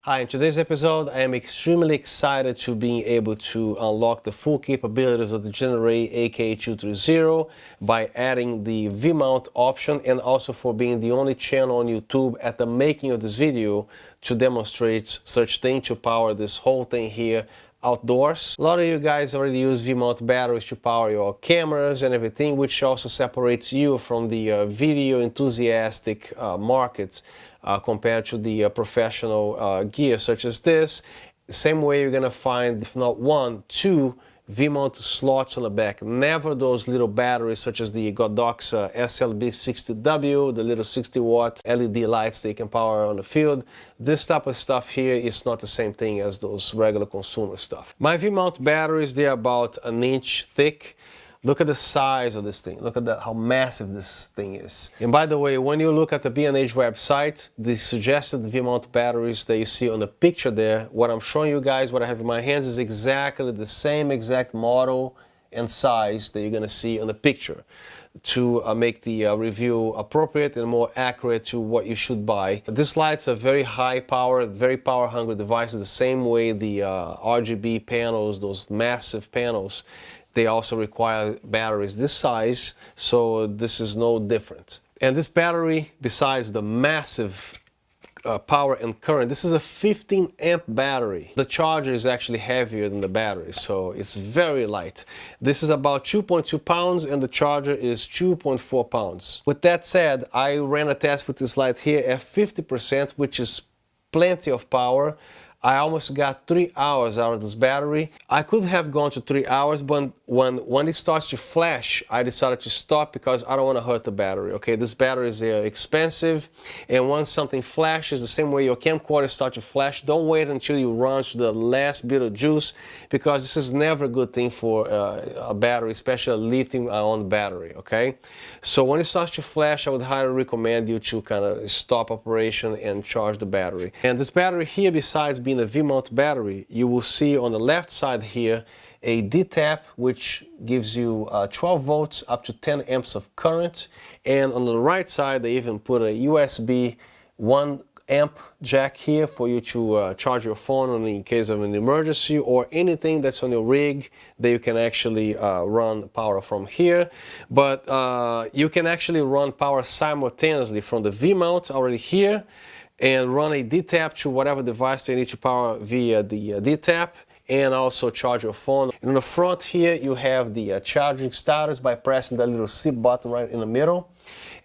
Hi, in today's episode I am extremely excited to being able to unlock the full capabilities of the Genaray AK230 by adding the V-mount option, and also for being the only channel on YouTube at the making of this video to demonstrate such thing to power this whole thing here outdoors. A lot of you guys already use V-mount batteries to power your cameras and everything, which also separates you from the video enthusiastic markets compared to the professional gear such as this. Same way you're gonna find, if not one, two V-mount slots on the back. Never those little batteries such as the Godox SLB60W, the little 60-watt LED lights they can power on the field. This type of stuff here is not the same thing as those regular consumer stuff. My V-mount batteries, they're about an inch thick. Look at the size of this thing. Look at how massive this thing is. And by the way, when you look at the B&H website, the suggested V-mount batteries that you see on the picture there, what I'm showing you guys, what I have in my hands, is exactly the same exact model and size that you're gonna see on the picture to make the review appropriate and more accurate to what you should buy. This light's a very high power, very power hungry device, the same way the RGB panels, those massive panels, they also require batteries this size, so this is no different. And this battery, besides the massive power and current, this is a 15 amp battery. The charger is actually heavier than the battery, so it's very light. This is about 2.2 pounds and the charger is 2.4 pounds. With that said, I ran a test with this light here at 50%, which is plenty of power. I almost got 3 hours out of this battery. I could have gone to 3 hours, but when it starts to flash, I decided to stop because I don't want to hurt the battery, okay? This battery is expensive, and once something flashes, the same way your camcorder starts to flash, don't wait until you run to the last bit of juice, because this is never a good thing for a battery, especially a lithium-ion battery, okay? So when it starts to flash, I would highly recommend you to kind of stop operation and charge the battery. And this battery here, besides being a V-mount battery, you will see on the left side here a D-tap, which gives you 12 volts up to 10 amps of current, and on the right side they even put a USB 1 amp jack here for you to charge your phone in case of an emergency or anything that's on your rig that you can actually run power from here. But you can actually run power simultaneously from the V-mount already here and run a D-tap to whatever device you need to power via the D-tap, and also charge your phone. And on the front here you have the charging status by pressing the little C button right in the middle.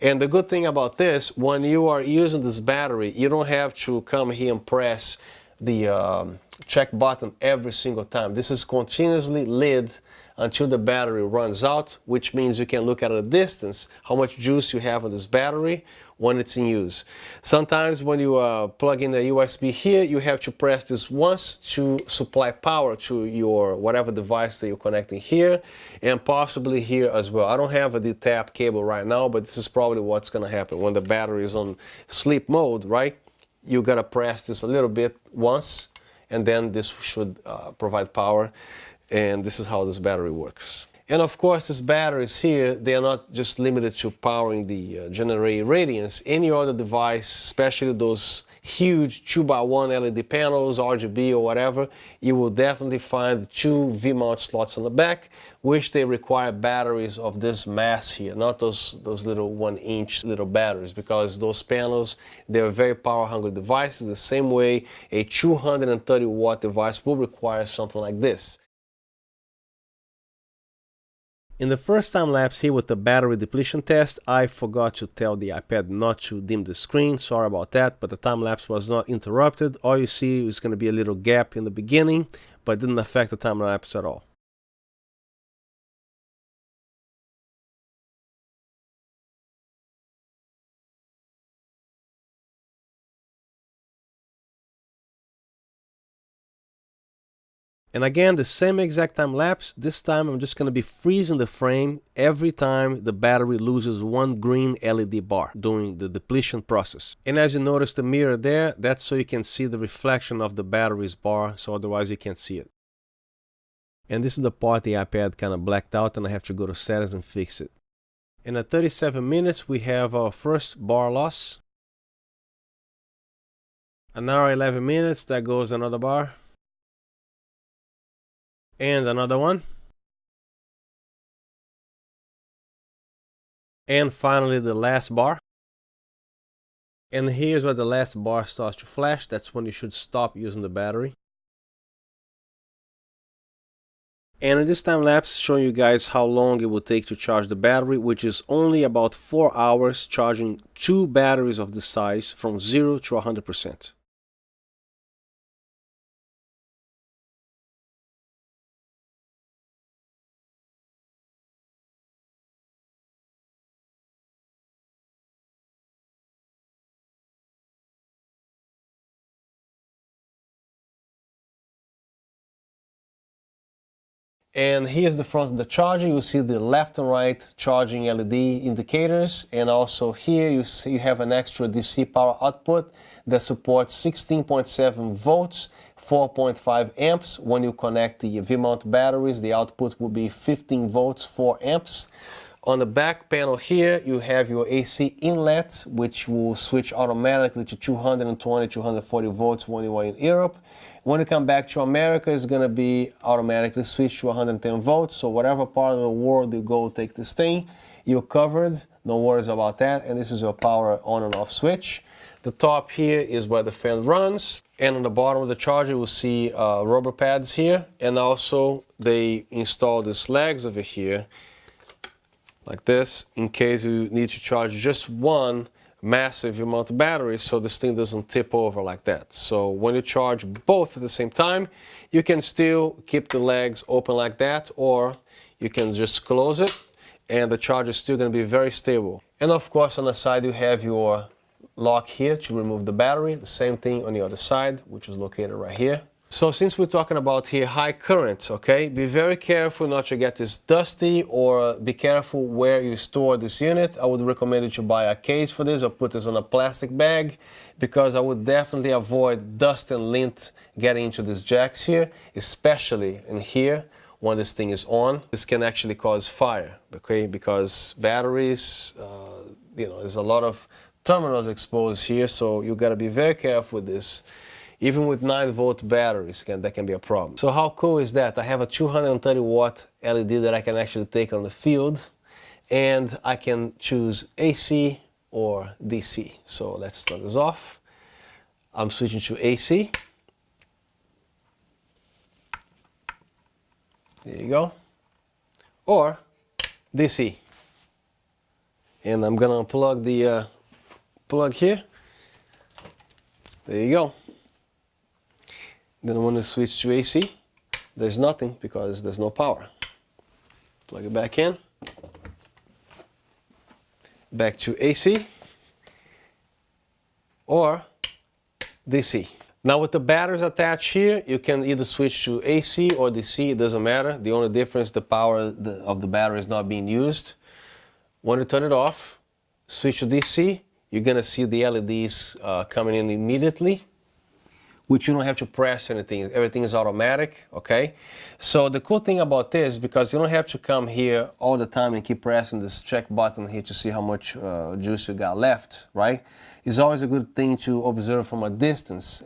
And the good thing about this, when you are using this battery, you don't have to come here and press the check button every single time. This is continuously lit until the battery runs out, which means you can look at a distance how much juice you have on this battery when it's in use. Sometimes when you plug in the USB here, you have to press this once to supply power to your whatever device that you're connecting here, and possibly here as well. I don't have a D-tap cable right now, but this is probably what's gonna happen. When the battery is on sleep mode, right, you gotta press this a little bit once, and then this should provide power. And this is how this battery works. And of course, these batteries here, they are not just limited to powering the Genaray Radiance. Any other device, especially those huge 2x1 LED panels, RGB or whatever, you will definitely find 2 V-mount slots on the back, which they require batteries of this mass here, not those little 1-inch little batteries, because those panels, they're very power hungry devices, the same way a 230 watt device will require something like this. In the first time lapse here with the battery depletion test, I forgot to tell the iPad not to dim the screen. Sorry about that, but the time lapse was not interrupted. All you see is going to be a little gap in the beginning, but it didn't affect the time lapse at all. And again, the same exact time lapse. This time I'm just going to be freezing the frame every time the battery loses one green LED bar during the depletion process. And as you notice the mirror there, that's so you can see the reflection of the battery's bar, so otherwise you can't see it. And this is the part the iPad kind of blacked out, and I have to go to settings and fix it. And at 37 minutes we have our first bar loss. An hour 11 minutes, that goes another bar. And another one. And finally the last bar. And here's where the last bar starts to flash. That's when you should stop using the battery. And in this time lapse, showing you guys how long it will take to charge the battery, which is only about 4 hours charging 2 batteries of this size from 0 to 100%. And here's the front of the charger. You see the left and right charging LED indicators, and also here you see you have an extra DC power output that supports 16.7 volts, 4.5 amps. When you connect the V-mount batteries, the output will be 15 volts, 4 amps. On the back panel here, you have your AC inlet, which will switch automatically to 220, 240 volts when you are in Europe. When you come back to America, it's going to be automatically switched to 110 volts. So whatever part of the world you go take this thing, you're covered. No worries about that. And this is your power on and off switch. The top here is where the fan runs. And on the bottom of the charger, you'll see rubber pads here. And also they install these legs over here, like this, in case you need to charge just one massive amount of battery, so this thing doesn't tip over like that. So when you charge both at the same time, you can still keep the legs open like that, or you can just close it and the charger is still going to be very stable. And of course on the side you have your lock here to remove the battery. The same thing on the other side, which is located right here. So since we're talking about here high current, okay, be very careful not to get this dusty, or be careful where you store this unit. I would recommend you to buy a case for this or put this on a plastic bag, because I would definitely avoid dust and lint getting into these jacks here, especially in here when this thing is on. This can actually cause fire, okay, because batteries, there's a lot of terminals exposed here, so you got to be very careful with this. Even with 9-volt batteries, that can be a problem. So how cool is that? I have a 230-watt LED that I can actually take on the field, and I can choose AC or DC. So let's turn this off. I'm switching to AC. There you go. Or DC. And I'm gonna unplug the plug here. There you go. Then when I switch to AC, there's nothing because there's no power. Plug it back in. Back to AC or DC. Now with the batteries attached here, you can either switch to AC or DC, it doesn't matter. The only difference, the power of the battery is not being used. When you turn it off, switch to DC, you're gonna see the LEDs coming in immediately, which you don't have to press anything. Everything is automatic, okay? So the cool thing about this, because you don't have to come here all the time and keep pressing this check button here to see how much juice you got left, right? It's always a good thing to observe from a distance,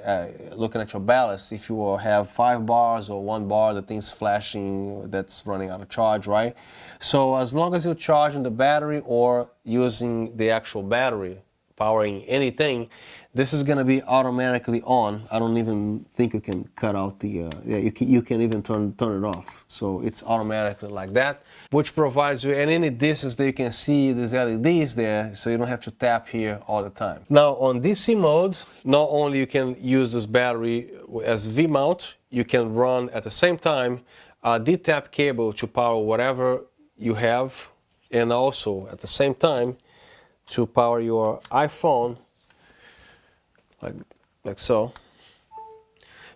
looking at your ballast. If you have 5 bars or 1 bar, the thing's flashing, that's running out of charge, right? So as long as you're charging the battery or using the actual battery, powering anything, this is going to be automatically on. I don't even think you can cut out the, you can even turn it off. So it's automatically like that, which provides you at any distance that you can see these LEDs there, so you don't have to tap here all the time. Now on DC mode, not only you can use this battery as V-mount, you can run at the same time a D-tap cable to power whatever you have, and also at the same time to power your iPhone, like so.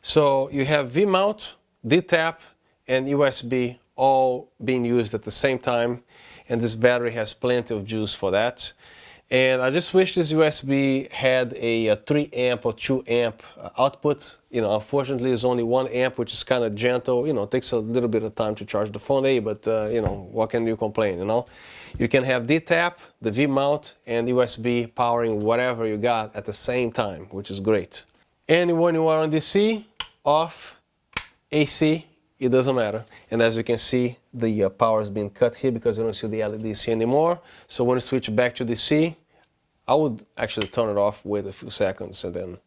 So you have V-mount, D-tap, and USB all being used at the same time, and this battery has plenty of juice for that. And I just wish this USB had a 3 amp or 2 amp output. Unfortunately it's only 1 amp, which is kind of gentle. It takes a little bit of time to charge the phone, but what can you complain, You can have D-tap, the V-mount, and USB powering whatever you got at the same time, which is great. And when you are on DC, off, AC, it doesn't matter. And as you can see, the power is being cut here because I don't see the LEDs here anymore. So when you switch back to DC, I would actually turn it off, wait a few seconds, and then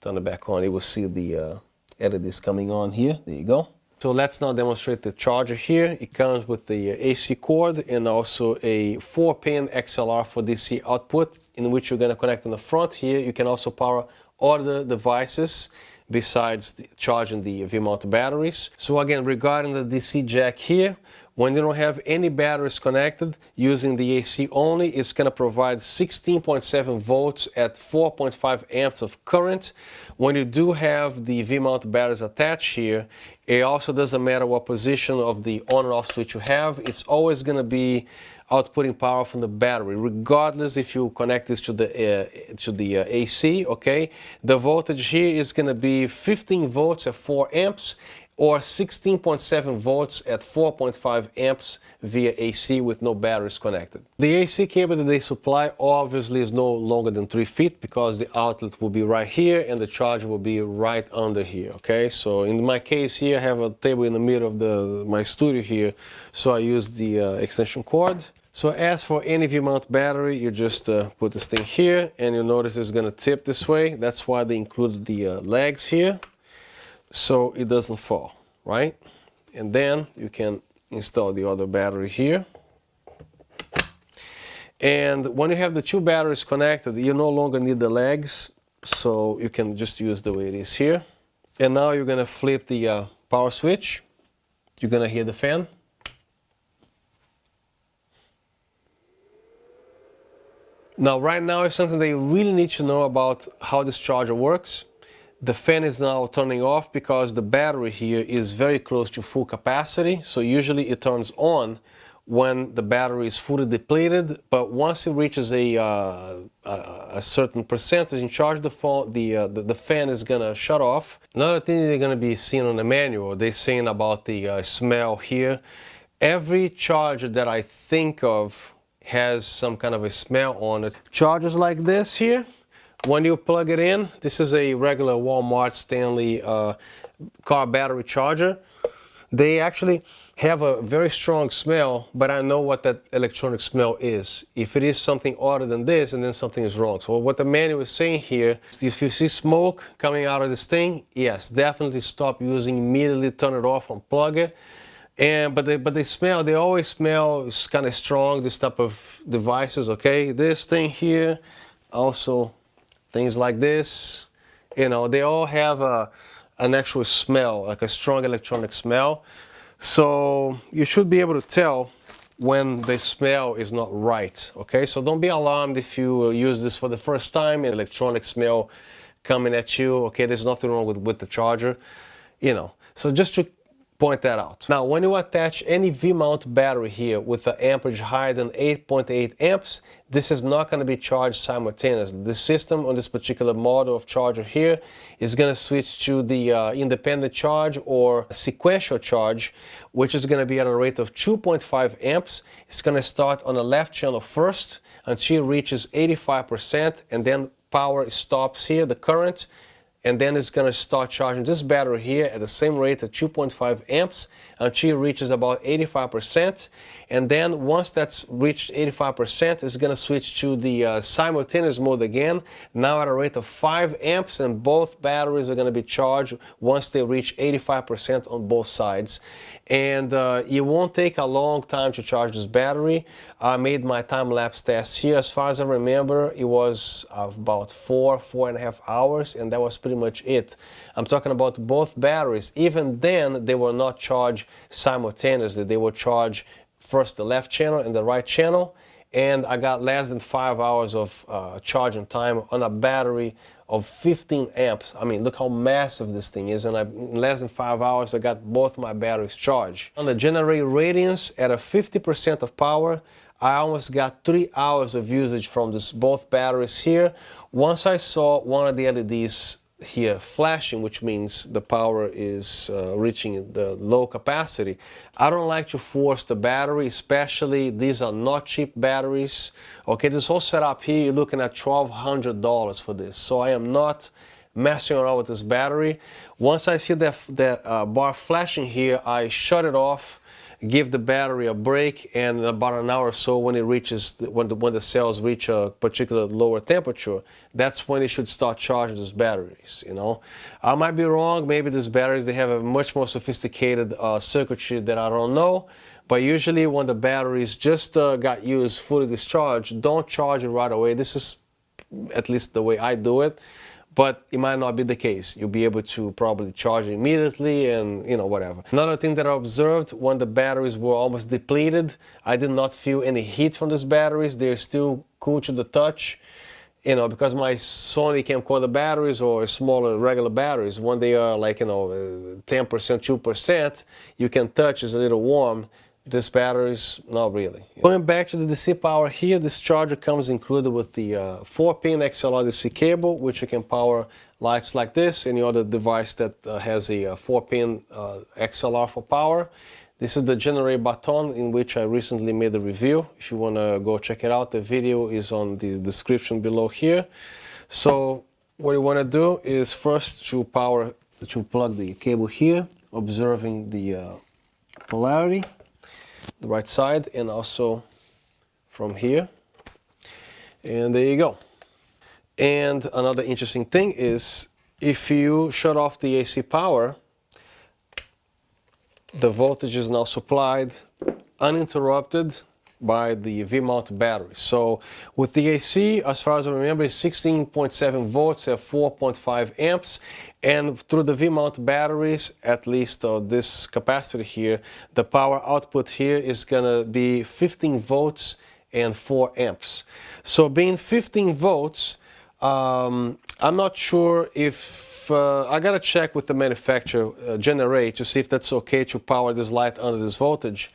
turn it back on. You will see the LEDs coming on here. There you go. So let's now demonstrate the charger here. It comes with the AC cord and also a 4-pin XLR for DC output, in which you're going to connect on the front here. You can also power other devices besides charging the V-mount batteries. So again, regarding the DC jack here, when you don't have any batteries connected, using the AC only, it's going to provide 16.7 volts at 4.5 amps of current. When you do have the V-mount batteries attached here, it also doesn't matter what position of the on and off switch you have, it's always going to be outputting power from the battery, regardless if you connect this to the AC, okay? The voltage here is going to be 15 volts at 4 amps or 16.7 volts at 4.5 amps via AC with no batteries connected. The AC cable that they supply obviously is no longer than 3 feet because the outlet will be right here and the charger will be right under here, okay? So in my case here, I have a table in the middle of my studio here, so I use the extension cord. So as for any V-mount battery, you just put this thing here and you'll notice it's gonna tip this way. That's why they included the legs here, so it doesn't fall, right? And then you can install the other battery here. And when you have the 2 batteries connected, you no longer need the legs, so you can just use the way it is here. And now you're gonna flip the power switch. You're gonna hear the fan. Now, right now is something that you really need to know about how this charger works. The fan is now turning off because the battery here is very close to full capacity. So usually it turns on when the battery is fully depleted, but once it reaches a certain percentage in charge, the fan is gonna shut off. Another thing they're gonna be seeing on the manual, they're saying about the smell here. Every charger that I think of has some kind of a smell on it. Chargers like this here, when you plug it in, this is a regular Walmart Stanley car battery charger. They actually have a very strong smell, but I know what that electronic smell is. If it is something other than this, and then something is wrong. So what the manual is saying here, if you see smoke coming out of this thing, yes, definitely stop using, immediately turn it off, unplug it. But they always smell kind of strong, this type of devices, okay? This thing here, also things like this, you know, they all have an actual smell, like a strong electronic smell. So you should be able to tell when the smell is not right, okay? So don't be alarmed if you use this for the first time, an electronic smell coming at you, okay? There's nothing wrong with the charger, you know. So just to point that out. Now, when you attach any V-mount battery here with an amperage higher than 8.8 amps, this is not going to be charged simultaneously. The system on this particular model of charger here is going to switch to the independent charge or sequential charge, which is going to be at a rate of 2.5 amps. It's going to start on the left channel first until it reaches 85%, and then power stops here, the current, and then it's going to start charging this battery here at the same rate at 2.5 amps until it reaches about 85%. And then once that's reached 85%, it's going to switch to the simultaneous mode again, now at a rate of 5 amps, and both batteries are going to be charged once they reach 85% on both sides. And it won't take a long time to charge this battery. I made my time-lapse test here. As far as I remember, it was about 4.5 hours, and that was pretty much it. I'm talking about both batteries. Even then, they were not charged simultaneously. They were charged first the left channel and the right channel, and I got less than 5 hours of charging time on a battery of 15 amps. I mean, look how massive this thing is, and in less than 5 hours I got both my batteries charged. On the Genaray Radiance at a 50% of power, I almost got 3 hours of usage from both batteries here. Once I saw one of the LEDs here flashing, which means the power is reaching the low capacity, I don't like to force the battery, especially these are not cheap batteries. Okay, this whole setup here, you're looking at $1,200 for this. So I am not messing around with this battery. Once I see that bar flashing here, I shut it off, give the battery a break, and in about an hour or so, when it reaches when the cells reach a particular lower temperature, that's when it should start charging these batteries. You know, I might be wrong. Maybe these batteries, they have a much more sophisticated circuitry that I don't know. But usually when the batteries just got used, fully discharged, don't charge it right away. This is at least the way I do it. But it might not be the case. You'll be able to probably charge it immediately and, you know, whatever. Another thing that I observed, when the batteries were almost depleted, I did not feel any heat from these batteries. They're still cool to the touch. You know, because my Sony camcorder batteries or smaller regular batteries, when they are like, you know, 10%, 2%, you can touch, it's a little warm. This batteries, not really. Going back to the DC power here, this charger comes included with the 4-pin XLR DC cable, which you can power lights like this, any other device that has a 4-pin XLR for power. This is the Genaray Baton, in which I recently made a review. If you want to go check it out, the video is on the description below here. So what you want to do is first to plug the cable here, observing the polarity, the right side, and also from here, and there you go. And another interesting thing is, if you shut off the AC power, the voltage is now supplied uninterrupted by the V-mount battery. So with the AC, as far as I remember, it's 16.7 volts at 4.5 amps. And through the V-mount batteries, at least this capacitor here, the power output here is gonna be 15 volts and 4 amps. So being 15 volts, I'm not sure if, I gotta check with the manufacturer, Genaray, to see if that's okay to power this light under this voltage,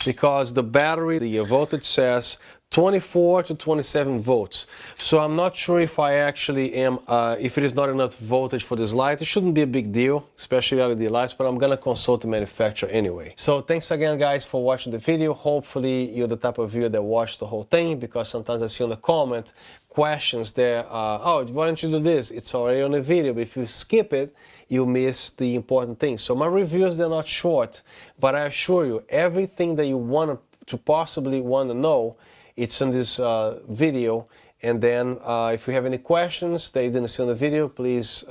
because the battery, the voltage says 24 to 27 volts. So I'm not sure if I actually am, if it is not enough voltage for this light. It shouldn't be a big deal, especially LED lights, but I'm gonna consult the manufacturer anyway. So thanks again, guys, for watching the video. Hopefully you're the type of viewer that watched the whole thing, because sometimes I see on the comment questions there, oh, why don't you do this? It's already on the video, but if you skip it, you miss the important things. So my reviews, they're not short, but I assure you, everything that you want to possibly want to know, it's in this video. And then if you have any questions that you didn't see on the video, please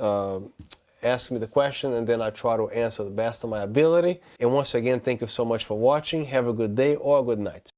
ask me the question, and then I try to answer the best of my ability. And once again, thank you so much for watching. Have a good day or a good night.